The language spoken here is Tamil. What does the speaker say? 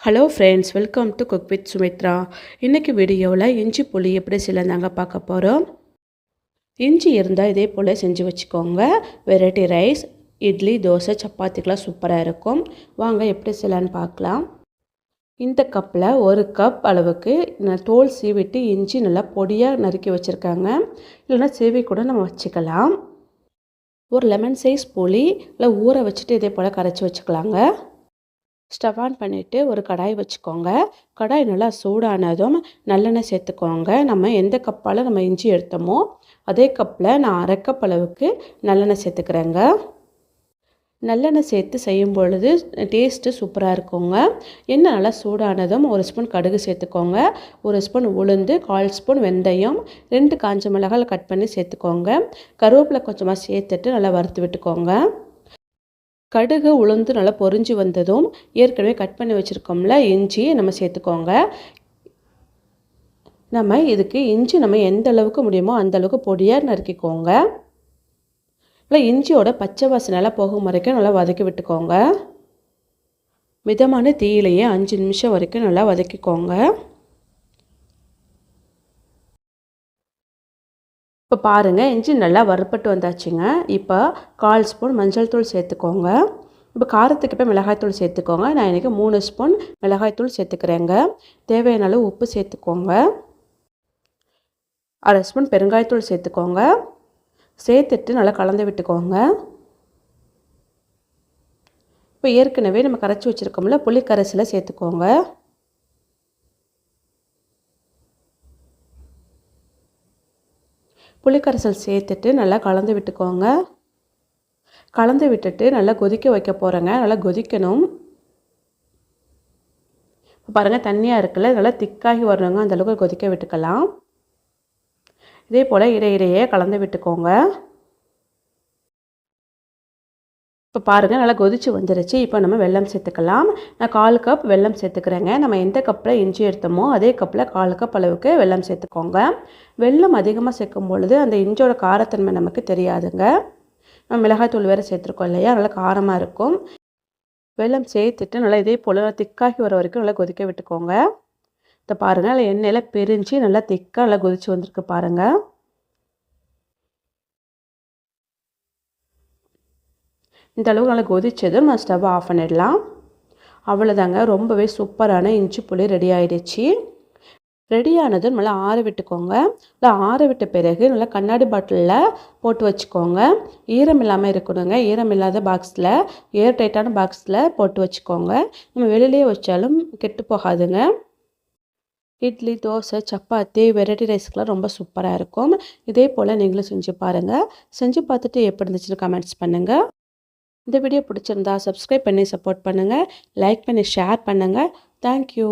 Hello friends, welcome to cook with Sumitra. இன்றைக்கி வீடியோவில் இஞ்சி புளி எப்படி செய்யலாங்க பார்க்க போகிறோம். இஞ்சி இருந்தால் இதே போல் செஞ்சு வச்சுக்கோங்க. வெரைட்டி ரைஸ், இட்லி, தோசை, சப்பாத்திக்கெலாம் சூப்பராக இருக்கும். வாங்க எப்படி செய்யலான்னு பார்க்கலாம். இந்த கப்பில் 1 கப் அளவுக்கு தோல் சீவிட்டு இஞ்சி நல்லா பொடியாக நறுக்கி வச்சுருக்காங்க. இல்லைன்னா சீவி கூட நம்ம வச்சுக்கலாம். ஒரு லெமன் சைஸ் புளி இல்லை ஊற வச்சுட்டு இதே போல் கரைச்சி வச்சுக்கலாங்க. ஸ்டவ் ஆன் பண்ணிவிட்டு ஒரு கடாய் வச்சுக்கோங்க. கடாய் நல்லா சூடானதும் நல்லெண்ணெய் சேர்த்துக்கோங்க. நம்ம எந்த கப்பால் நம்ம இஞ்சி எடுத்தோமோ அதே கப்பில் நான் 1/2 கப் அளவுக்கு நல்லெண்ணெய் சேர்த்துக்கிறேங்க. நல்லெண்ணெய் சேர்த்து செய்யும் பொழுது டேஸ்ட்டு சூப்பராக இருக்குங்க. எண்ணெய் நல்லா சூடானதும் 1 ஸ்பூன் கடுகு சேர்த்துக்கோங்க. 1 ஸ்பூன் உளுந்து, 1/4 ஸ்பூன் வெந்தயம், 2 காஞ்ச மிளகாய் கட் பண்ணி சேர்த்துக்கோங்க. கருவேப்பிலை கொஞ்சமாக சேர்த்துட்டு நல்லா வறுத்து விட்டுக்கோங்க. கடுகு உளுந்து நல்லா பொரிஞ்சு வந்ததும் ஏற்கனவே கட் பண்ணி வச்சுருக்கோம்ல இஞ்சி நம்ம சேர்த்துக்கோங்க. நம்ம இதுக்கு இஞ்சி நம்ம எந்த அளவுக்கு முடியுமோ அந்த அளவுக்கு பொடியாக நறுக்கிக்கோங்க. நல்லா இஞ்சியோட பச்சை வாசனைலாம் போகும் வரைக்கும் நல்லா வதக்கி விட்டுக்கோங்க. மிதமான தீயிலேயே 5 நிமிஷம் வரைக்கும் நல்லா வதக்கிக்கோங்க. இப்போ பாருங்கள், இஞ்சி நல்லா வறுப்பட்டு வந்தாச்சுங்க. இப்போ 1/4 ஸ்பூன் மஞ்சள் தூள் சேர்த்துக்கோங்க. இப்போ காரத்துக்கு இப்போ மிளகாய்த்தூள் சேர்த்துக்கோங்க. நான் இன்றைக்கி 3 ஸ்பூன் மிளகாய்த்தூள் சேர்த்துக்கிறேங்க. தேவையான அளவு உப்பு சேர்த்துக்கோங்க. 1/2 ஸ்பூன் பெருங்காயத்தூள் சேர்த்துக்கோங்க. சேர்த்துட்டு நல்லா கலந்து விட்டுக்கோங்க. இப்போ ஏற்கனவே நம்ம கரைச்சி வச்சுருக்கோம்ல புளி கரைசலை சேர்த்துக்கோங்க. புளிக்கரைசல் சேர்த்துட்டு நல்லா கலந்து விட்டுக்கோங்க. கலந்து விட்டுட்டு நல்லா கொதிக்க வைக்க போகிறேங்க. நல்லா கொதிக்கணும். இப்போ பாருங்கள், தண்ணியாக இருக்குல்ல, நல்லா திக்காகி வரணுங்க. அந்தளவுக்கு கொதிக்க விட்டுக்கலாம். இதே போல் இடையிடையே கலந்து விட்டுக்கோங்க. இப்போ பாருங்கள், நல்லா கொதிச்சு வந்துருச்சு. இப்போ நம்ம வெல்லம் சேர்த்துக்கலாம். நான் 1/4 கப் வெல்லம் சேர்த்துக்கிறேங்க. நம்ம எந்த கப்பில் இஞ்சி எடுத்தோமோ அதே கப்பில் 1/4 கப் அளவுக்கு வெல்லம் சேர்த்துக்கோங்க. வெல்லம் அதிகமாக சேர்க்கும் பொழுது அந்த இஞ்சியோட காரத்தன்மை நமக்கு தெரியாதுங்க. நம்ம மிளகாய்த்தூள் வேறு சேர்த்துருக்கோம் இல்லையா, நல்லா காரமாக இருக்கும். வெல்லம் சேர்த்துட்டு நல்லா இதே போல் திக்காகி வர வரைக்கும் நல்லா கொதிக்க விட்டுக்கோங்க. இதை பாருங்கள், நல்லா எண்ணெயில் பிரிஞ்சு நல்லா திக்காக நல்லா கொதிச்சு வந்திருக்கு பாருங்கள். இந்த அளவுக்கு நல்லா கொதிச்சதும் நான் ஸ்டவ் ஆஃப் பண்ணிடலாம். அவ்வளோதாங்க, ரொம்பவே சூப்பரான இஞ்சி புளி ரெடி ஆகிடுச்சு. ரெடி ஆனதும் நல்லா ஆற விட்டுக்கோங்க. நல்லா ஆற விட்ட பிறகு நல்லா கண்ணாடி பாட்டிலில் போட்டு வச்சுக்கோங்க. ஈரம் இல்லாமல் இருக்கணுங்க. ஈரம் இல்லாத பாக்ஸில், ஏர் டைட்டான பாக்ஸில் போட்டு வச்சுக்கோங்க. நம்ம வெளியிலேயே வச்சாலும் கெட்டு போகாதுங்க. இட்லி, தோசை, சப்பாத்தி, வெரைட்டி ரைஸ்க்கெலாம் ரொம்ப சூப்பராக இருக்கும். இதே போல் நீங்களும் செஞ்சு பாருங்கள். செஞ்சு பார்த்துட்டு எப்படி இருந்துச்சுன்னு கமெண்ட்ஸ் பண்ணுங்கள். இந்த வீடியோ பிடிச்சிருந்தா சப்ஸ்கிரைப் பண்ணி சப்போர்ட் பண்ணுங்கள். லைக் பண்ணி ஷேர் பண்ணுங்கள். தேங்க்யூ.